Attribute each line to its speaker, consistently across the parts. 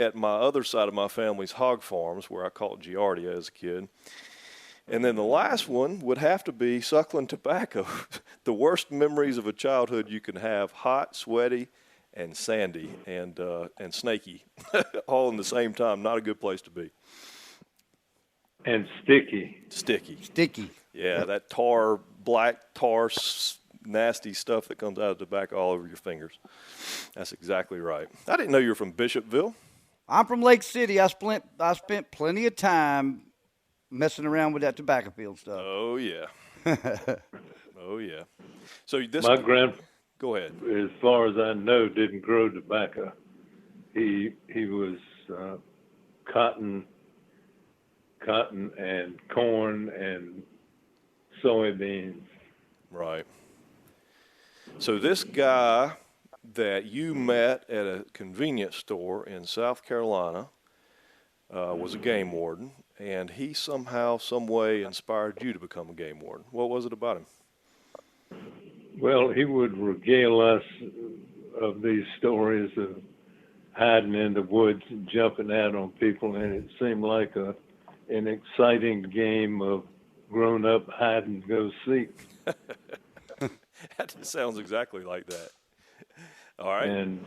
Speaker 1: at my other side of my family's hog farms, where I caught Giardia as a kid. And then the last one would have to be suckling tobacco. The worst memories of a childhood you can have: hot, sweaty, and sandy, and snaky, all in the same time. Not a good place to be.
Speaker 2: And sticky.
Speaker 1: Sticky. Yeah, that black tar, nasty stuff that comes out of tobacco all over your fingers. That's exactly right. I didn't know you were from Bishopville.
Speaker 3: I'm from Lake City. I spent plenty of time messing around with that tobacco field stuff.
Speaker 1: Oh yeah. Oh yeah. So
Speaker 2: my grandfather,
Speaker 1: go ahead.
Speaker 2: As far as I know, didn't grow tobacco. He was cotton and corn and soybeans.
Speaker 1: Right. So this guy that you met at a convenience store in South Carolina was a game warden, and he somehow, some way inspired you to become a game warden. What was it about him?
Speaker 2: Well, he would regale us of these stories of hiding in the woods and jumping out on people, and it seemed like an exciting game of grown-up hide-and-go-seek.
Speaker 1: That sounds exactly like that. All right.
Speaker 2: And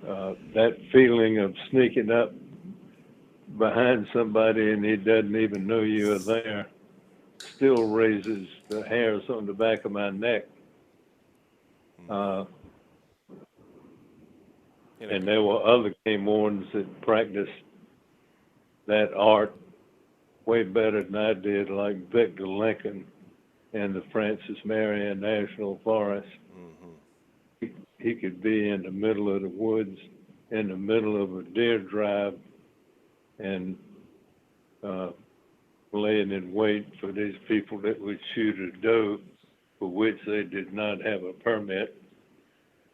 Speaker 2: that feeling of sneaking up behind somebody and he doesn't even know you are there still raises the hairs on the back of my neck. And there were other game wardens that practiced that art way better than I did, like Victor Lincoln in the Francis Marion National Forest. Mm-hmm. He could be in the middle of the woods, in the middle of a deer drive, and laying in wait for these people that would shoot a doe for which they did not have a permit.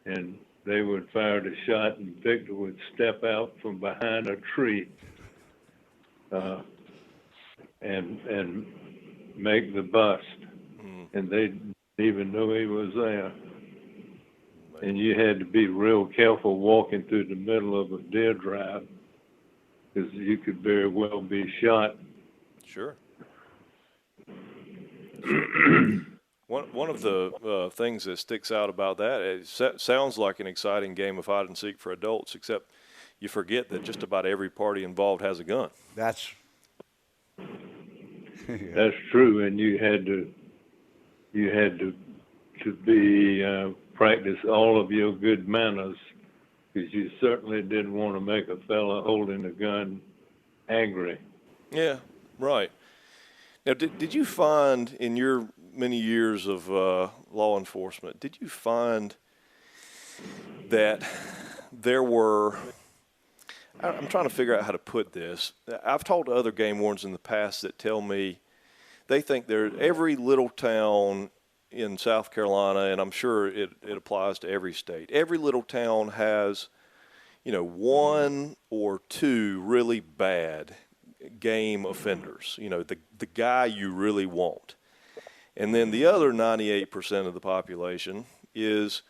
Speaker 2: And they would fire the shot, and Victor would step out from behind a tree and make the bust. And they didn't even know he was there. And you had to be real careful walking through the middle of a deer drive because you could very well be shot.
Speaker 1: Sure. One of the things that sticks out about that, it sounds like an exciting game of hide and seek for adults, except you forget that just about every party involved has a gun.
Speaker 3: That's
Speaker 2: true, and you had to be practice all of your good manners because you certainly didn't want to make a fella holding a gun angry.
Speaker 1: Yeah, right. Now, did you find in your many years of law enforcement, did you find that there were, I'm trying to figure out how to put this. I've talked to other game wardens in the past that tell me they think every little town in South Carolina, and I'm sure it applies to every state, every little town has, one or two really bad game offenders, the guy you really want. And then the other 98% of the population is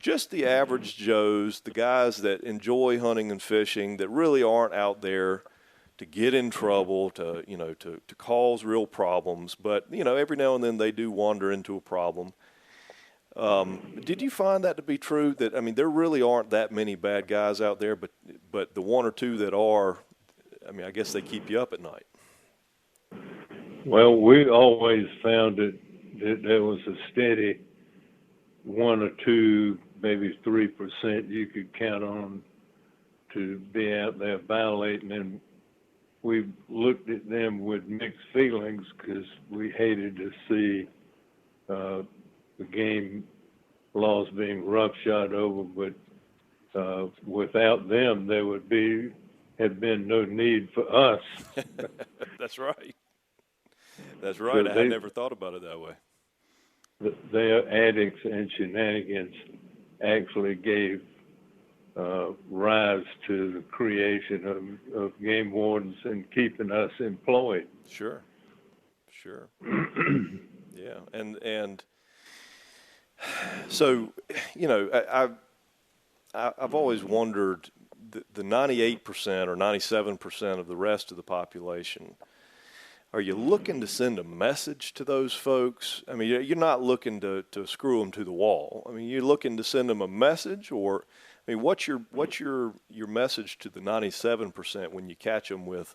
Speaker 1: just the average Joes, the guys that enjoy hunting and fishing, that really aren't out there to get in trouble, to cause real problems. But, every now and then they do wander into a problem. Did you find that to be true? That, there really aren't that many bad guys out there, but the one or two that are, I guess they keep you up at night.
Speaker 2: Well, we always found that there was a steady 1 or 2, maybe 3% you could count on to be out there violating, and we looked at them with mixed feelings because we hated to see the game laws being roughshod over, but without them, there had been no need for us.
Speaker 1: That's right. That's right. I had never thought about it that way.
Speaker 2: Their antics and shenanigans actually gave rise to the creation of game wardens and keeping us employed.
Speaker 1: Sure. Yeah, and so I've always wondered, the 98% or 97% of the rest of the population, are you looking to send a message to those folks? I mean, you're not looking to screw them to the wall. I mean, you're looking to send them a message, or I mean, what's your message to the 97% when you catch them with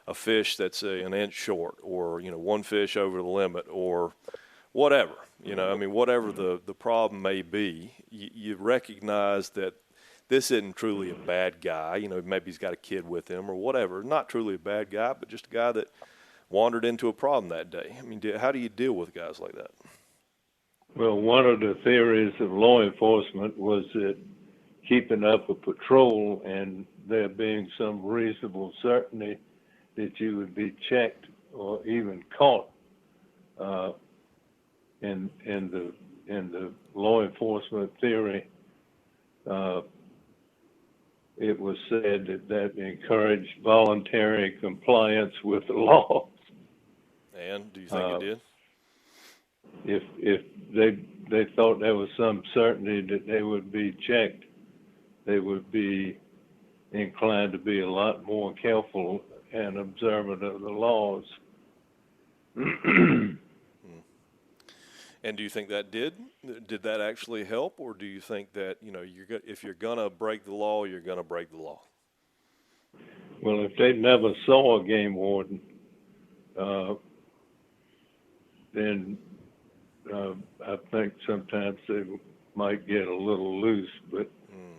Speaker 1: a fish that's an inch short, or one fish over the limit, or whatever? I mean, whatever the problem may be, you recognize that this isn't truly a bad guy. Maybe he's got a kid with him or whatever. Not truly a bad guy, but just a guy that wandered into a problem that day. I mean, how do you deal with guys like that?
Speaker 2: Well, one of the theories of law enforcement was that keeping up a patrol and there being some reasonable certainty that you would be checked or even caught in the law enforcement theory. It was said that encouraged voluntary compliance with the law.
Speaker 1: And do you think it did?
Speaker 2: If they thought there was some certainty that they would be checked, they would be inclined to be a lot more careful and observant of the laws.
Speaker 1: And do you think that did that actually help, or do you think that if you're gonna break the law, you're gonna break the law?
Speaker 2: Well, if they never saw a game warden, then I think sometimes they might get a little loose, but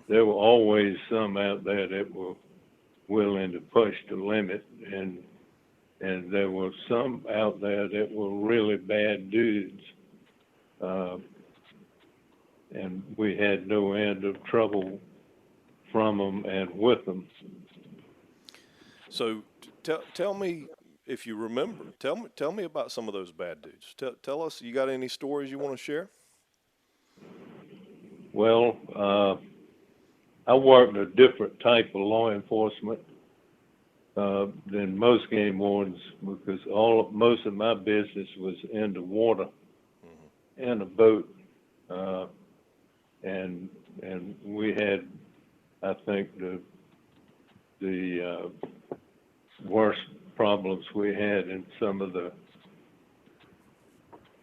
Speaker 2: there were always some out there that were willing to push the limit, and there were some out there that were really bad dudes. And we had no end of trouble from them and with them.
Speaker 1: So tell me, if you remember, tell me about some of those bad dudes. Tell us, you got any stories you want to share?
Speaker 2: Well, I worked a different type of law enforcement than most game wardens, because most of my business was in the water, in a boat, and we had, I think, the worst problems we had in some of the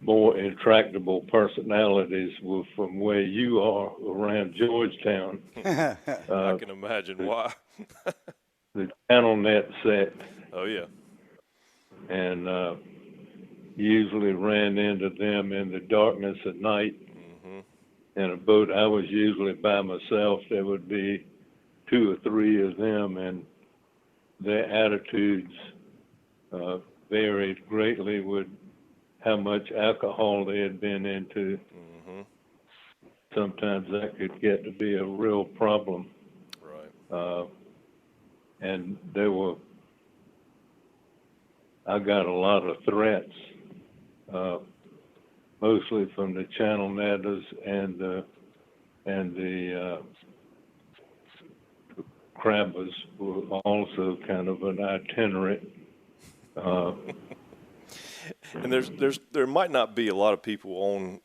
Speaker 2: more intractable personalities were from where you are, around Georgetown.
Speaker 1: I can imagine why.
Speaker 2: The channel net set.
Speaker 1: Oh yeah.
Speaker 2: And usually ran into them in the darkness at night. In a boat, I was usually by myself. There would be 2 or 3 of them, and their attitudes varied greatly with how much alcohol they had been into. Sometimes that could get to be a real problem.
Speaker 1: Right.
Speaker 2: And I got a lot of threats, mostly from the channel netters and the crabbers were also kind of an itinerant.
Speaker 1: And there might not be a lot of people on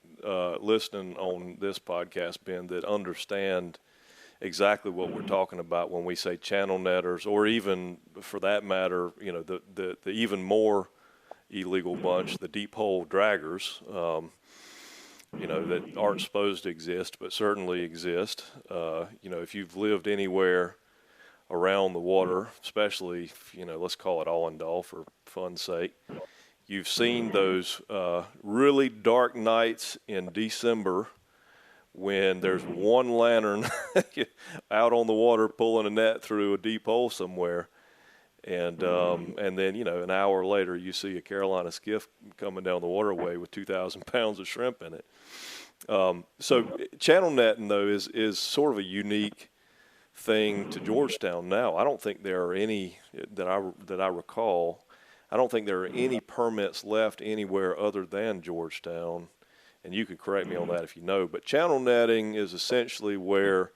Speaker 1: listening on this podcast, Ben, that understand exactly what we're talking about when we say channel netters, or even, for that matter, the even more illegal bunch, the deep hole draggers, that aren't supposed to exist but certainly exist. If you've lived anywhere around the water, especially, let's call it Allendale for fun's sake, you've seen those really dark nights in December when there's one lantern out on the water pulling a net through a deep hole somewhere, and then an hour later you see a Carolina skiff coming down the waterway with 2,000 pounds of shrimp in it. So channel netting, though, is sort of a unique thing to Georgetown now. I don't think there are any that I recall. I don't think there are any permits left anywhere other than Georgetown, and you could correct me on that if you know. But channel netting is essentially where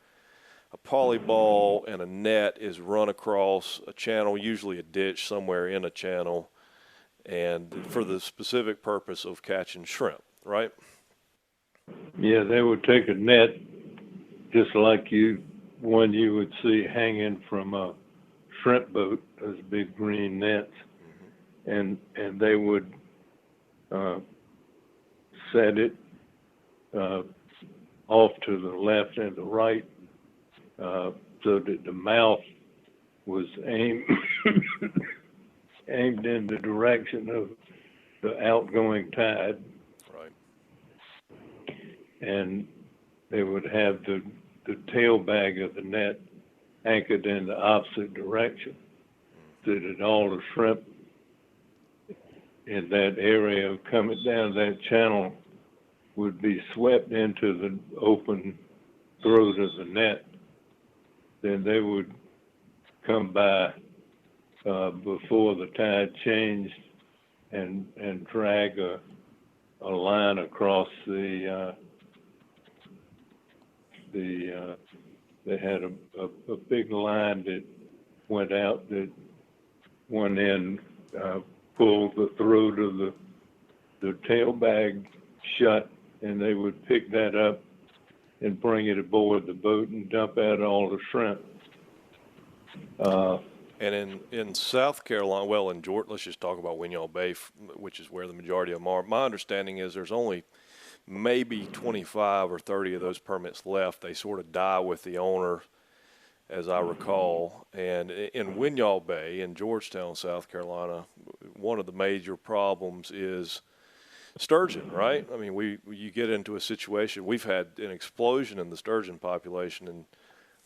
Speaker 1: a polyball and a net is run across a channel, usually a ditch somewhere in a channel, and for the specific purpose of catching shrimp, right?
Speaker 2: Yeah, they would take a net just like you one you would see hanging from a shrimp boat, those big green nets, and they would set it off to the left and the right, so that the mouth was aimed aimed in the direction of the outgoing tide.
Speaker 1: Right.
Speaker 2: And they would have the tail bag of the net anchored in the opposite direction, so that all the shrimp in that area coming down that channel would be swept into the open throat of the net. Then they would come by before the tide changed and drag a line across they had a big line that went out, that one end pulled the throat of the tail bag shut, and they would pick that up and bring it aboard the boat and dump out all the shrimp.
Speaker 1: And in South Carolina, well, in Georgia, let's just talk about Winyaw Bay, which is where the majority of them are. My understanding is there's only maybe 25 or 30 of those permits left. They sort of die with the owner, as I recall. And in Winyaw Bay, in Georgetown, South Carolina, one of the major problems is sturgeon, right? I mean, you get into a situation, we've had an explosion in the sturgeon population in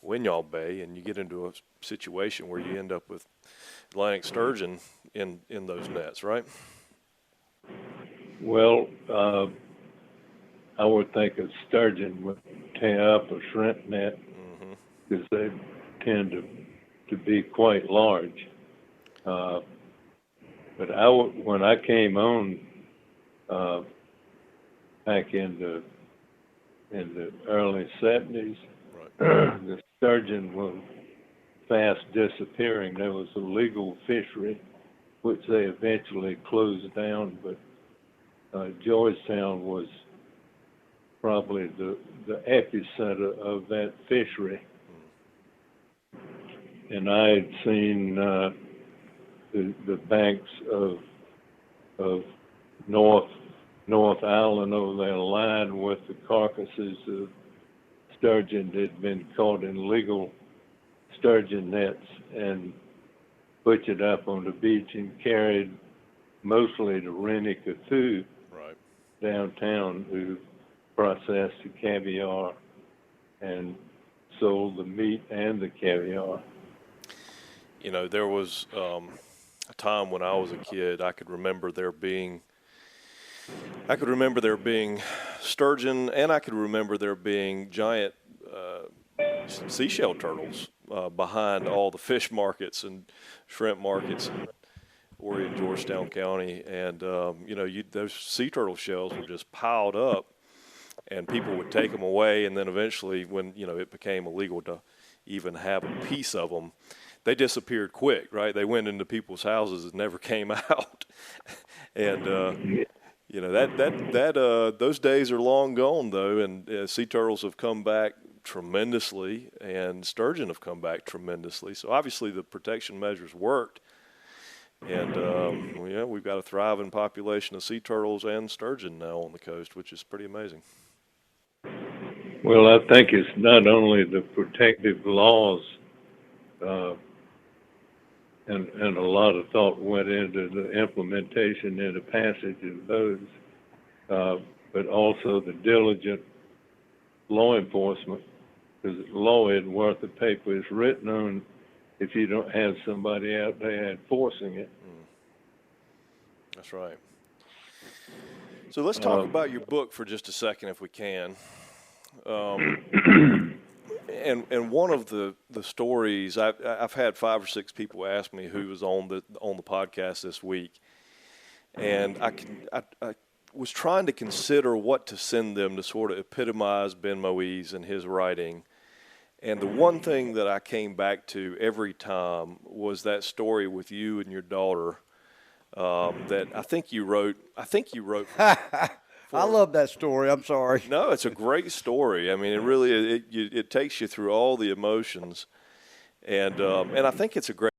Speaker 1: Winyaw Bay, and you get into a situation where you end up with Atlantic sturgeon in those nets, right?
Speaker 2: Well, I would think a sturgeon would tear up a shrimp net, because they tend to be quite large. But when I came on back in the early 70s,
Speaker 1: right.
Speaker 2: the sturgeon was fast disappearing. There was a legal fishery, which they eventually closed down, but Georgetown was probably the epicenter of that fishery. And I had seen the banks of North Island over there lined with the carcasses of sturgeon that had been caught in legal sturgeon nets and butchered up on the beach and carried mostly to Rennie Cathu
Speaker 1: Right.
Speaker 2: downtown, who processed the caviar and sold the meat and the caviar.
Speaker 1: You know, there was a time when I was a kid, I could remember there being sturgeon, and I could remember there being giant seashell turtles behind all the fish markets and shrimp markets in Horry and Georgetown County. And, those sea turtle shells were just piled up, and people would take them away. And then eventually, when, it became illegal to even have a piece of them, they disappeared quick, right? They went into people's houses and never came out. And, those days are long gone, though, and sea turtles have come back tremendously, and sturgeon have come back tremendously. So obviously the protection measures worked, and we've got a thriving population of sea turtles and sturgeon now on the coast, which is pretty amazing.
Speaker 2: Well, I think it's not only the protective laws, and a lot of thought went into the implementation and the passage of those, but also the diligent law enforcement, because law isn't worth the paper it's written on if you don't have somebody out there enforcing it.
Speaker 1: That's right. So let's talk about your book for just a second, if we can. And one of the stories, I've had 5 or 6 people ask me who was on the podcast this week, and I was trying to consider what to send them to sort of epitomize Ben Moise and his writing. And the one thing that I came back to every time was that story with you and your daughter that I think you wrote
Speaker 3: I love that story. I'm sorry.
Speaker 1: No, it's a great story. I mean, it really it takes you through all the emotions, and I think it's a great